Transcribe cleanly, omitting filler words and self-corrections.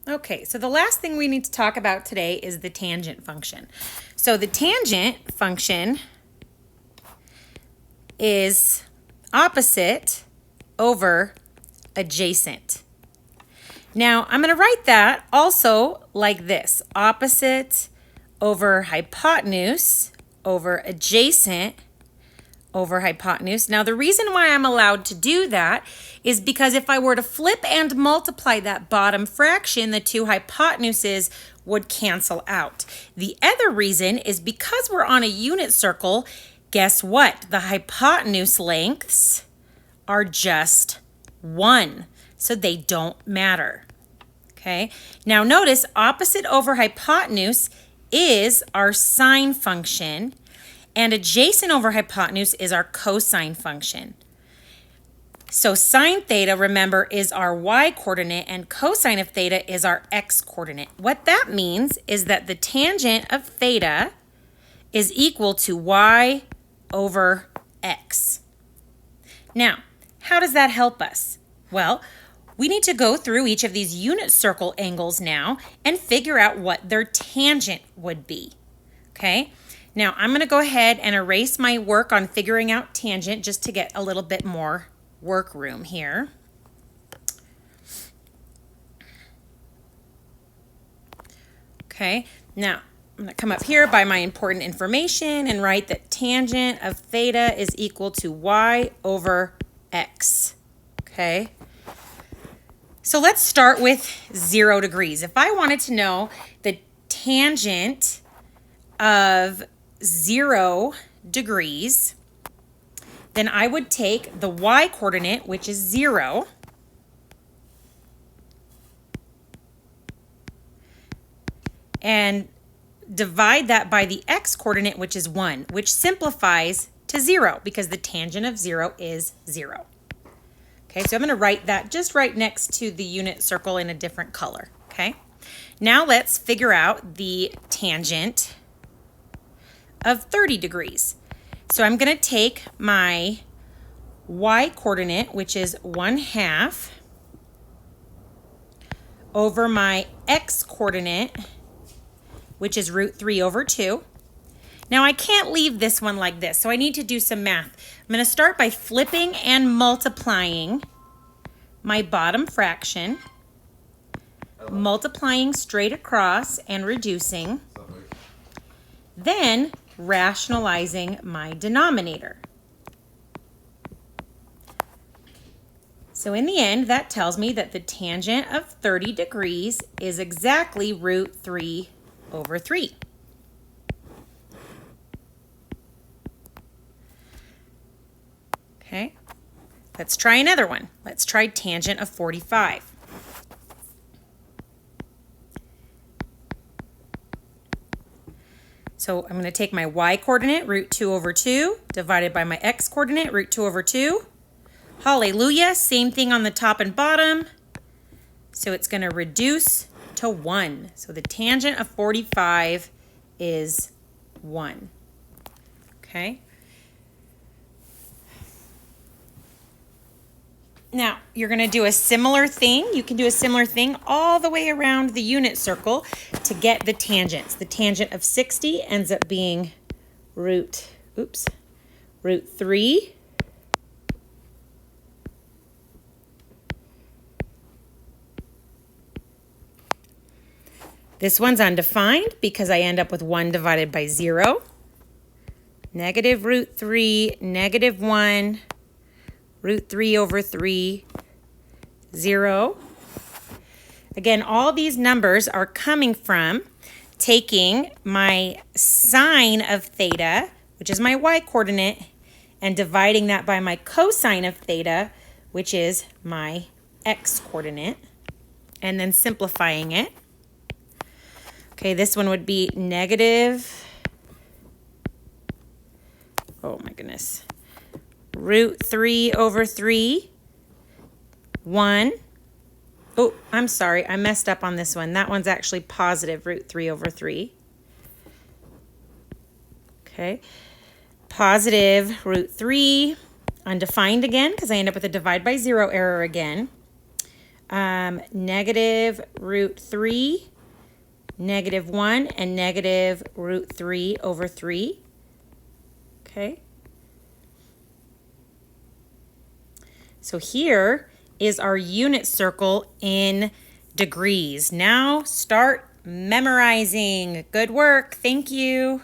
Okay, so the last thing we need to talk about today is the tangent function. So the tangent function is opposite over adjacent. Now, I'm going to write that also like this: opposite over hypotenuse over adjacent over hypotenuse. Now, the reason why I'm allowed to do that is because if I were to flip and multiply that bottom fraction, the two hypotenuses would cancel out. The other reason is because we're on a unit circle, guess what? The hypotenuse lengths are just 1, so they don't matter. Okay, now notice opposite over hypotenuse is our sine function, and adjacent over hypotenuse is our cosine function. So sine theta, remember, is our y-coordinate, and cosine of theta is our x-coordinate. What that means is that the tangent of theta is equal to y over x. Now, how does that help us? Well, we need to go through each of these unit circle angles now and figure out what their tangent would be. Okay? Now, I'm going to go ahead and erase my work on figuring out tangent just to get a little bit more work room here. Okay, now I'm going to come up here by my important information and write that tangent of theta is equal to y over x. Okay, so let's start with 0 degrees. If I wanted to know the tangent of 0 degrees, then I would take the y-coordinate, which is 0, and divide that by the x-coordinate, which is 1, which simplifies to 0 because the tangent of 0 is 0. Okay, so I'm going to write that just right next to the unit circle in a different color. Okay, now let's figure out the tangent of 30 degrees. So I'm going to take my y-coordinate, which is 1/2, over my x-coordinate, which is √3 over 2. Now I can't leave this one like this, so I need to do some math. I'm going to start by flipping and multiplying my bottom fraction, multiplying straight across and reducing, then rationalizing my denominator. So in the end, that tells me that the tangent of 30 degrees is exactly √3 over 3. Okay, let's try another one. Let's try tangent of 45. So I'm going to take my y-coordinate, √2 over 2, divided by my x-coordinate, √2 over 2. Hallelujah, same thing on the top and bottom. So it's going to reduce to 1. So the tangent of 45 is 1. Okay. Now, you're going to do a similar thing. You can do a similar thing all the way around the unit circle to get the tangents. The tangent of 60 ends up being √3. This one's undefined because I end up with 1 divided by 0. Negative √3, negative 1. √3 over 3, 0. Again, all these numbers are coming from taking my sine of theta, which is my y-coordinate, and dividing that by my cosine of theta, which is my x-coordinate, and then simplifying it. Okay, this one would be negative, oh my goodness, √3 over 3, 1. Oh, I'm sorry, I messed up on this one. That one's actually positive √3 over 3. Okay, positive √3, undefined again because I end up with a divide by 0 error again, negative root 3, negative 1, and negative root 3 over 3. Okay. So here is our unit circle in degrees. Now start memorizing. Good work. Thank you.